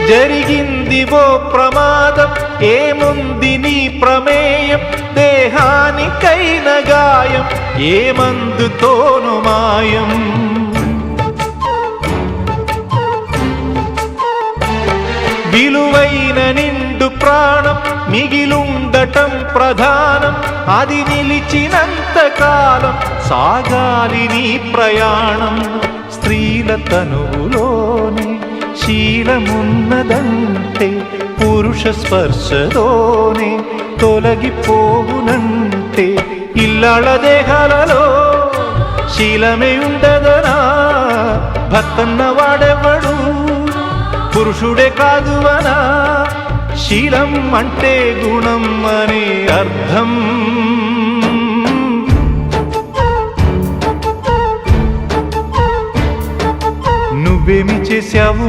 జరిగిందివో ప్రమాదం, ఏముంది నీ ప్రమేయం, దేహానికైన గాయం ఏ మందుతోను మాయం. విలువైన నిండు ప్రాణం మిగిలుండటం ప్రధానం, అది నిలిచినంత కాలం సాగాలి నీ ప్రయాణం. స్త్రీల తనువులోనే శీలమున్నదంటే పురుష స్పర్శతోనే తొలగిపోవునంటే, ఇల్లాళ దేహాలలో శీలమే ఉండదనా, భర్తన్న వాడెవ్వడు పురుషుడే కాదువనా. శీలం అంటే గుణం అని అర్థం. నువ్వేమి చేశావు